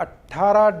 18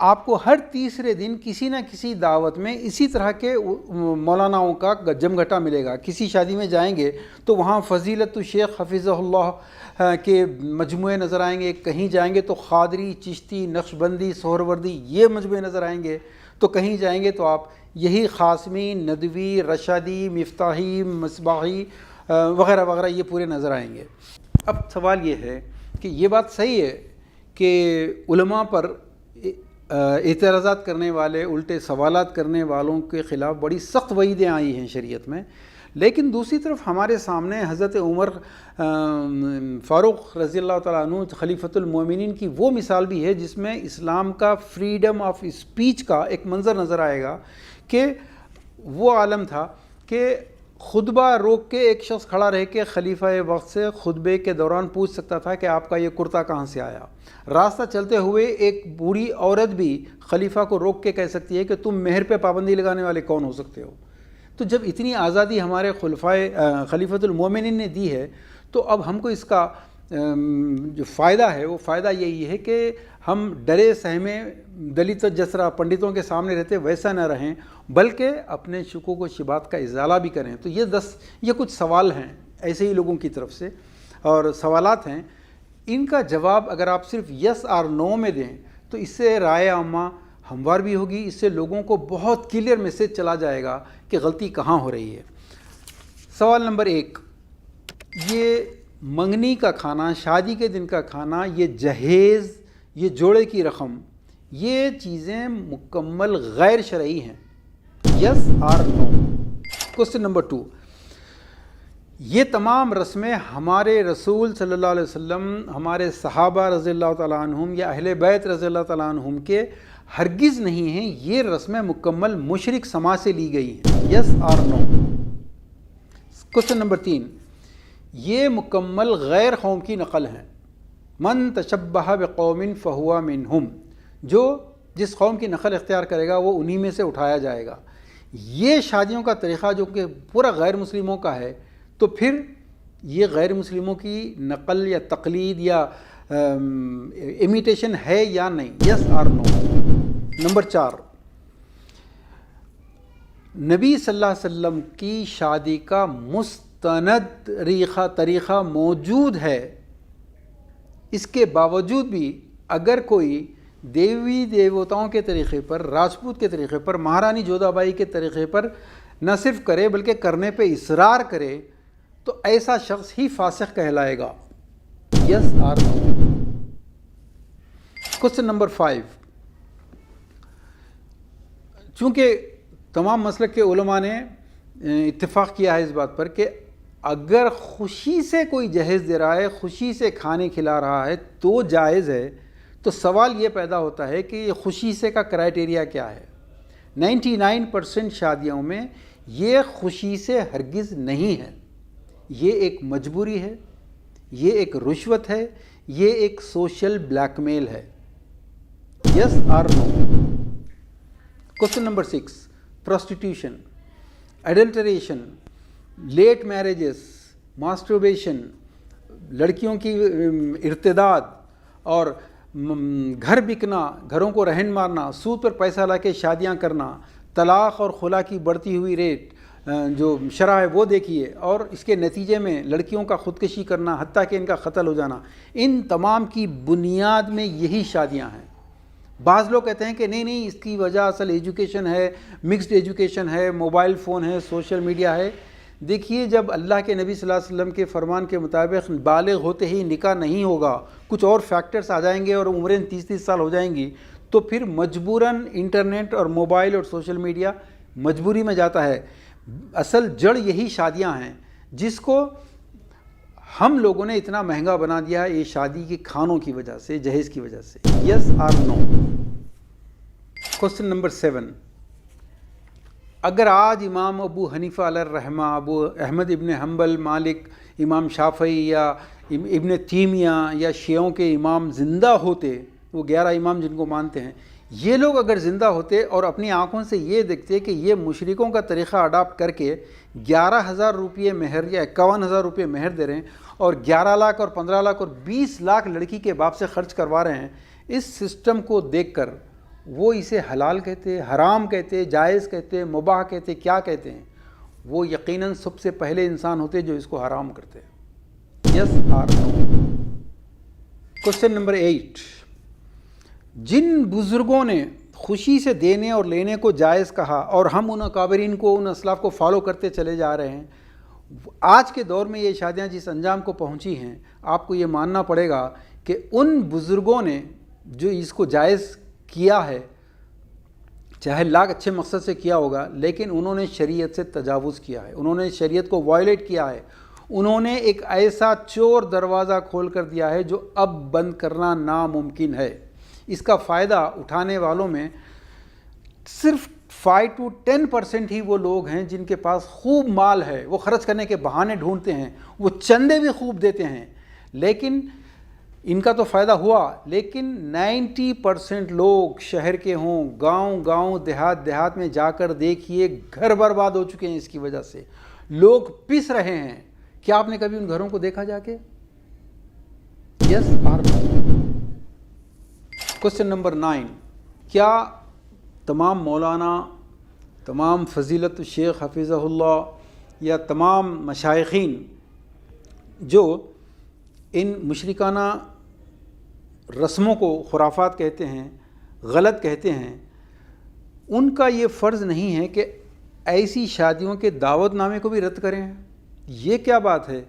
آپ کو ہر تیسرے دن کسی نہ کسی دعوت میں اسی طرح کے مولاناؤں کا جمگھٹا ملے گا. کسی شادی میں جائیں گے تو وہاں فضیلت الشیخ حفظہ اللہ کے مجموعے نظر آئیں گے, کہیں جائیں گے تو قادری, چشتی, نقشبندی, سہروردی یہ مجموعے نظر آئیں گے, تو کہیں جائیں گے تو آپ یہی قاسمی, ندوی, رشادی, مفتاحی, مصباحی وغیرہ وغیرہ یہ پورے نظر آئیں گے. اب سوال یہ ہے کہ یہ بات صحیح ہے کہ علماء پر اعتراضات کرنے والے, الٹے سوالات کرنے والوں کے خلاف بڑی سخت وعیدیں آئی ہیں شریعت میں, لیکن دوسری طرف ہمارے سامنے حضرت عمر فاروق رضی اللہ تعالیٰ عنہ خلیفۃ المومنین کی وہ مثال بھی ہے جس میں اسلام کا فریڈم آف اسپیچ کا ایک منظر نظر آئے گا کہ وہ عالم تھا کہ خطبہ روک کے ایک شخص کھڑا رہ کے خلیفہ وقت سے خطبے کے دوران پوچھ سکتا تھا کہ آپ کا یہ کرتا کہاں سے آیا. راستہ چلتے ہوئے ایک بوڑھی عورت بھی خلیفہ کو روک کے کہہ سکتی ہے کہ تم مہر پہ پابندی لگانے والے کون ہو سکتے ہو. تو جب اتنی آزادی ہمارے خلیفۃ المومنین نے دی ہے تو اب ہم کو اس کا جو فائدہ ہے وہ فائدہ یہی ہے کہ ہم ڈرے سہمے دلت جسرا پنڈتوں کے سامنے رہتے ویسا نہ رہیں, بلکہ اپنے شکوک و شبہات کا ازالہ بھی کریں. تو یہ کچھ سوال ہیں ایسے ہی لوگوں کی طرف سے, اور سوالات ہیں, ان کا جواب اگر آپ صرف یس اور نو میں دیں تو اس سے رائے عامہ ہموار بھی ہوگی, اس سے لوگوں کو بہت کلیئر میسیج چلا جائے گا کہ غلطی کہاں ہو رہی ہے. سوال نمبر 1, یہ منگنی کا کھانا, شادی کے دن کا کھانا, یہ جہیز, یہ جوڑے کی رقم, یہ چیزیں مکمل غیر شرعی ہیں. یس اور نو. کوسچن نمبر 2, یہ تمام رسمیں ہمارے رسول صلی اللہ علیہ وسلم, ہمارے صحابہ رضی اللہ تعالیٰ عنہم یا اہل بیت رضی اللہ تعالیٰ عنہم کے ہرگز نہیں ہیں. یہ رسمیں مکمل مشرک سماج سے لی گئی ہیں. یس اور نو. کوسچن نمبر 3, یہ مکمل غیر قوم کی نقل ہیں. من تشبہ بقوم فہو منہم, جو جس قوم کی نقل اختیار کرے گا وہ انہی میں سے اٹھایا جائے گا. یہ شادیوں کا طریقہ جو کہ پورا غیر مسلموں کا ہے, تو پھر یہ غیر مسلموں کی نقل یا تقلید یا امیٹیشن ہے یا نہیں. یس اور نو. نمبر 4, نبی صلی اللہ علیہ وسلم کی شادی کا مستند طریقہ موجود ہے, اس کے باوجود بھی اگر کوئی دیوی دیوتاؤں کے طریقے پر, راجپوت کے طریقے پر, مہارانی جودھا بائی کے طریقے پر نہ صرف کرے بلکہ کرنے پہ اصرار کرے تو ایسا شخص ہی فاسق کہلائے گا. یس اور نو. کوسچن نمبر 5, چونکہ تمام مسلک کے علماء نے اتفاق کیا ہے اس بات پر کہ اگر خوشی سے کوئی جہیز دے رہا ہے, خوشی سے کھانے کھلا رہا ہے تو جائز ہے, تو سوال یہ پیدا ہوتا ہے کہ یہ خوشی سے کا کرائٹیریا کیا ہے. 99% شادیوں میں یہ خوشی سے ہرگز نہیں ہے. یہ ایک مجبوری ہے, یہ ایک رشوت ہے, یہ ایک سوشل بلیک میل ہے. یس اور no. Question number 6, prostitution, adulteration, late marriages, masturbation, لڑکیوں کی ارتداد اور گھر بکنا, گھروں کو رہن مارنا, سود پر پیسہ لا کے شادیاں کرنا, طلاق اور خلا کی بڑھتی ہوئی ریٹ جو شرح ہے وہ دیکھیے, اور اس کے نتیجے میں لڑکیوں کا خودکشی کرنا حتیٰ کہ ان کا قتل ہو جانا. ان تمام کی بنیاد میں یہی شادیاں ہیں. بعض لوگ کہتے ہیں کہ نہیں اس کی وجہ اصل ایجوکیشن ہے, مکسڈ ایجوکیشن ہے, موبائل فون ہے, سوشل میڈیا ہے. دیکھیے, جب اللہ کے نبی صلی اللہ علیہ وسلم کے فرمان کے مطابق بالغ ہوتے ہی نکاح نہیں ہوگا, کچھ اور فیکٹرز آ جائیں گے اور عمریں 30 سال ہو جائیں گی, تو پھر مجبوراً انٹرنیٹ اور موبائل اور سوشل میڈیا مجبوری میں جاتا ہے. اصل جڑ یہی شادیاں ہیں جس کو ہم لوگوں نے اتنا مہنگا بنا دیا ہے, یہ شادی کے کھانوں کی وجہ سے, جہیز کی وجہ سے. یس اور نو. کوسچن نمبر 7, اگر آج امام ابو حنیفہ علیہ الرحمہ, ابو احمد ابن حنبل, مالک, امام شافعی یا ابن تیمیہ یا شیعوں کے امام زندہ ہوتے, وہ 11 امام جن کو مانتے ہیں, یہ لوگ اگر زندہ ہوتے اور اپنی آنکھوں سے یہ دیکھتے کہ یہ مشرکوں کا طریقہ اڈاپٹ کر کے 11,000 روپے مہر یا 51,000 روپے مہر دے رہے ہیں اور 11 لاکھ اور 15 لاکھ اور 20 لاکھ لڑکی کے باپ سے خرچ کروا رہے ہیں, اس سسٹم کو دیکھ کر وہ اسے حلال کہتے، حرام کہتے، جائز کہتے، مباح کہتے، کیا کہتے ہیں؟ وہ یقیناً سب سے پہلے انسان ہوتے جو اس کو حرام کرتے. یس آر نو. Question number 8. جن بزرگوں نے خوشی سے دینے اور لینے کو جائز کہا اور ہم ان اکابرین کو، ان اسلاف کو فالو کرتے چلے جا رہے ہیں، آج کے دور میں یہ شادیاں جس انجام کو پہنچی ہیں، آپ کو یہ ماننا پڑے گا کہ ان بزرگوں نے جو اس کو جائز کیا ہے، چاہے لاکھ اچھے مقصد سے کیا ہوگا، لیکن انہوں نے شریعت سے تجاوز کیا ہے، انہوں نے شریعت کو وائلیٹ کیا ہے، انہوں نے ایک ایسا چور دروازہ کھول کر دیا ہے جو اب بند کرنا ناممکن ہے. اس کا فائدہ اٹھانے والوں میں صرف 5 to 10% ہی وہ لوگ ہیں جن کے پاس خوب مال ہے، وہ خرچ کرنے کے بہانے ڈھونڈتے ہیں، وہ چندے بھی خوب دیتے ہیں، لیکن ان کا تو فائدہ ہوا. لیکن 90% لوگ شہر کے ہوں، گاؤں دیہات میں جا کر دیکھیے، گھر برباد ہو چکے ہیں اس کی وجہ سے. لوگ پس رہے ہیں. کیا آپ نے کبھی ان گھروں کو دیکھا جا کے؟ یس آر نو. Question number 9. کیا تمام مولانا، تمام فضیلت الشیخ حفظہ اللہ یا تمام مشائخین جو ان مشرکانہ رسموں کو خرافات کہتے ہیں، غلط کہتے ہیں، ان کا یہ فرض نہیں ہے کہ ایسی شادیوں کے دعوت نامے کو بھی رد کریں؟ یہ کیا بات ہے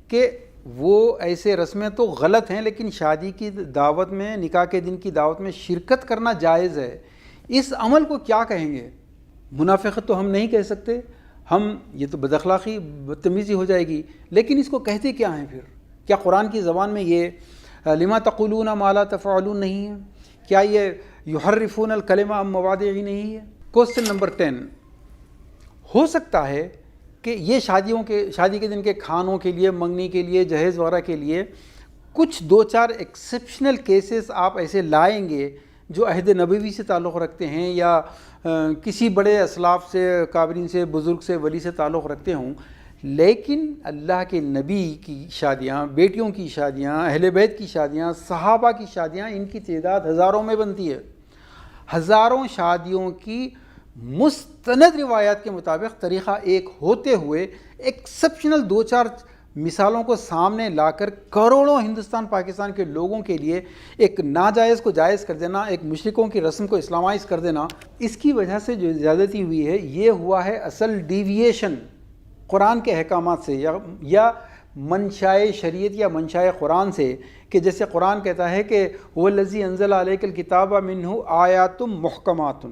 کہ وہ ایسے رسمیں تو غلط ہیں لیکن شادی کی دعوت میں، نکاح کے دن کی دعوت میں شرکت کرنا جائز ہے. اس عمل کو کیا کہیں گے؟ منافقت تو ہم نہیں کہہ سکتے، یہ تو بد اخلاقی، بدتمیزی ہو جائے گی. لیکن اس کو کہتے کیا ہیں پھر؟ کیا قرآن کی زبان میں یہ لما تقولون ما لا تفعلون نہیں ہے؟ کیا یہ یحرفون الکلمہ عن مواضعہ نہیں ہے؟ Question number 10. ہو سکتا ہے کہ یہ شادی کے دن کے کھانوں کے لیے، منگنی کے لیے، جہیز وغیرہ کے لیے کچھ 2-4 ایکسیپشنل کیسز آپ ایسے لائیں گے جو عہد نبوی سے تعلق رکھتے ہیں یا کسی بڑے اسلاف سے، کابرین سے، بزرگ سے، ولی سے تعلق رکھتے ہوں. لیکن اللہ کے نبی کی شادیاں، بیٹیوں کی شادیاں، اہل بیت کی شادیاں، صحابہ کی شادیاں، ان کی تعداد ہزاروں میں بنتی ہے. ہزاروں شادیوں کی مستند روایات کے مطابق طریقہ ایک ہوتے ہوئے ایکسپشنل 2-4 مثالوں کو سامنے لا کر کروڑوں ہندوستان پاکستان کے لوگوں کے لیے ایک ناجائز کو جائز کر دینا، ایک مشرکوں کی رسم کو اسلامائز کر دینا، اس کی وجہ سے جو زیادتی ہوئی ہے یہ ہوا ہے اصل ڈیویشن قرآن کے احکامات سے یا منشائے شریعت یا منشائے قرآن سے. کہ جیسے قرآن کہتا ہے کہ وَالَّذِي أَنزَلَ عَلَيْكَ الْكِتَابَ مِنْهُ آيَاتٌ مُحْكَمَاتٌ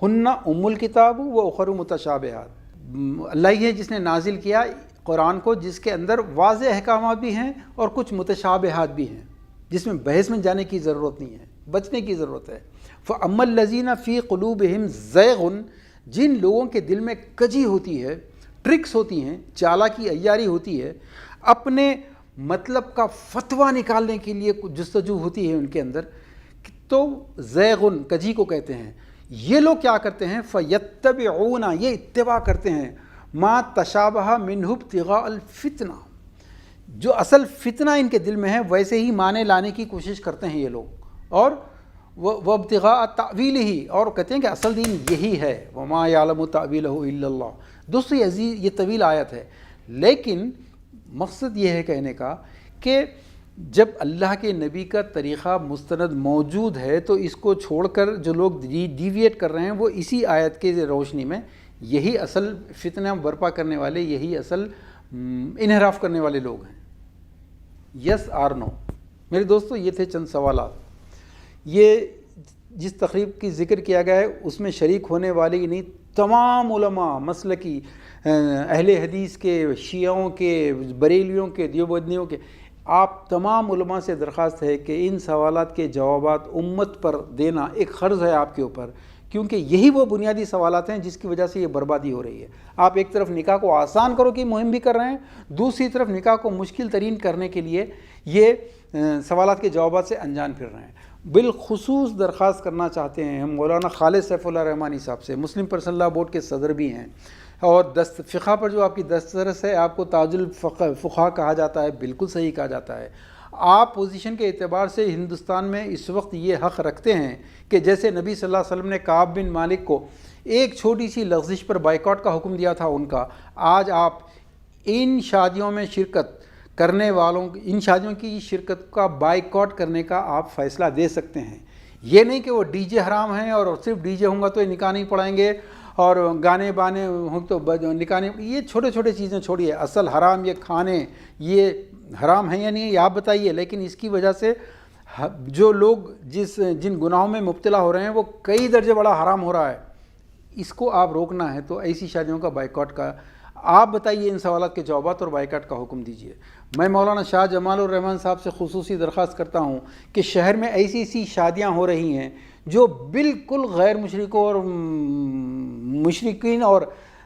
هُنَّ أُمُّ الْكِتَابُ وَأُخَرُ مُتَشَابِهَاتٌ. اللہ ہی ہے جس نے نازل کیا قرآن کو، جس کے اندر واضح احکامات بھی ہیں اور کچھ متشابہات بھی ہیں جس میں بحث میں جانے کی ضرورت نہیں ہے، بچنے کی ضرورت ہے. فَأَمَّا الَّذِينَ فِي قُلُوبِهِمْ زَيْغٌ، جن لوگوں کے دل میں کجی ہوتی ہے، ٹرکس ہوتی ہیں، چالاکی عیاری ہوتی ہے، اپنے مطلب کا فتویٰ نکالنے کے لیے کچھ جستجو ہوتی ہے ان کے اندر، تو زیغن کجی کو کہتے ہیں. یہ لوگ کیا کرتے ہیں؟ فَيَتَّبِعُونَ، یہ اتباع کرتے ہیں، ما تشابہ منہ ابتغاء الفتنہ، جو اصل فتنہ ان کے دل میں ہے ویسے ہی معنی لانے کی کوشش کرتے ہیں یہ لوگ، اور وہ ابتغاء تأویلہ، اور کہتے ہیں کہ اصل دین یہی ہے. وما یعلم تأویلہ الا اللہ. دوستو یہ طویل آیت ہے، لیکن مقصد یہ ہے کہنے کا کہ جب اللہ کے نبی کا طریقہ مستند موجود ہے تو اس کو چھوڑ کر جو لوگ ڈیویٹ کر رہے ہیں وہ اسی آیت کے روشنی میں یہی اصل فتنہ برپا کرنے والے، یہی اصل انحراف کرنے والے لوگ ہیں. یس آر نو. میرے دوستو یہ تھے چند سوالات. یہ جس تقریب کی ذکر کیا گیا ہے اس میں شریک ہونے والی نہیں تمام علماء مسلکی، اہل حدیث کے، شیعوں کے، بریلیوں کے، دیوبندیوں کے، آپ تمام علماء سے درخواست ہے کہ ان سوالات کے جوابات امت پر دینا ایک فرض ہے آپ کے اوپر، کیونکہ یہی وہ بنیادی سوالات ہیں جس کی وجہ سے یہ بربادی ہو رہی ہے. آپ ایک طرف نکاح کو آسان کرو کی مہم بھی کر رہے ہیں، دوسری طرف نکاح کو مشکل ترین کرنے کے لیے یہ سوالات کے جوابات سے انجان پھر رہے ہیں. بالخصوص درخواست کرنا چاہتے ہیں ہم مولانا خالد سیف اللہ رحمانی صاحب سے، مسلم پرسنل لاء بورڈ کے صدر بھی ہیں، اور فقہ پر جو آپ کی دسترس ہے، آپ کو تاج الفقہ کہا جاتا ہے، بالکل صحیح کہا جاتا ہے. آپ پوزیشن کے اعتبار سے ہندوستان میں اس وقت یہ حق رکھتے ہیں کہ جیسے نبی صلی اللہ علیہ وسلم نے کعب بن مالک کو ایک چھوٹی سی لغزش پر بائیکاٹ کا حکم دیا تھا ان کا، آج آپ ان شادیوں میں شرکت کرنے والوں، ان شادیوں کی شرکت کا بائیکاٹ کرنے کا آپ فیصلہ دے سکتے ہیں۔ یہ نہیں کہ وہ ڈی جے حرام ہیں اور صرف ڈی جے ہوں گا تو یہ نکاح نہیں پڑھائیں گے، اور گانے بانے ہوں تو نکاح نہیں، یہ چھوٹے چھوٹے چیزیں چھوڑیے، اصل حرام یہ کھانے یہ حرام ہیں یا نہیں یہ آپ بتائیے، لیکن اس کی وجہ سے جو لوگ جن گناہوں میں مبتلا ہو رہے ہیں وہ کئی درجے بڑا حرام ہو رہا ہے، اس کو آپ روکنا ہے تو ایسی شادیوں کا بائیکاٹ کا آپ بتائیے، ان سوالات کے جوابات اور بائیکاٹ کا حکم دیجیے۔ میں مولانا شاہ جمال الرحمن صاحب سے خصوصی درخواست کرتا ہوں کہ شہر میں ایسی شادیاں ہو رہی ہیں جو بالکل غیر مشرکوں اور مشرکین اور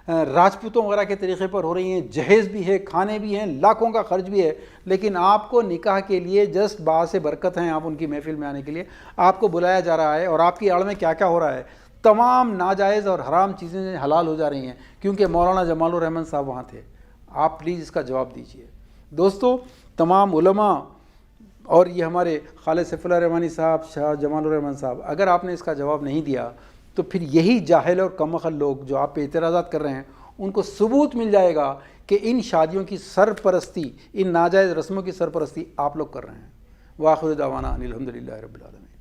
راجپوتوں وغیرہ کے طریقے پر ہو رہی ہیں، جہیز بھی ہے، کھانے بھی ہیں، لاکھوں کا خرچ بھی ہے، لیکن آپ کو نکاح کے لیے جسٹ باعث برکت ہیں آپ ان کی محفل میں آنے کے لیے آپ کو بلایا جا رہا ہے، اور آپ کی آڑ میں کیا کیا ہو رہا ہے، تمام ناجائز اور حرام چیزیں حلال ہو جا رہی ہیں کیونکہ مولانا جمال الرحمن صاحب وہاں تھے۔ آپ پلیز اس کا جواب دیجیے۔ دوستو، تمام علماء اور یہ ہمارے خالد سیف اللہ رحمانی صاحب، شاہ جمال الرحمن صاحب، اگر آپ نے اس کا جواب نہیں دیا تو پھر یہی جاہل اور کم عقل لوگ جو آپ پہ اعتراضات کر رہے ہیں ان کو ثبوت مل جائے گا کہ ان شادیوں کی سرپرستی، ان ناجائز رسموں کی سرپرستی آپ لوگ کر رہے ہیں۔ وآخر دعوانا ان الحمد للہ رب العالمین۔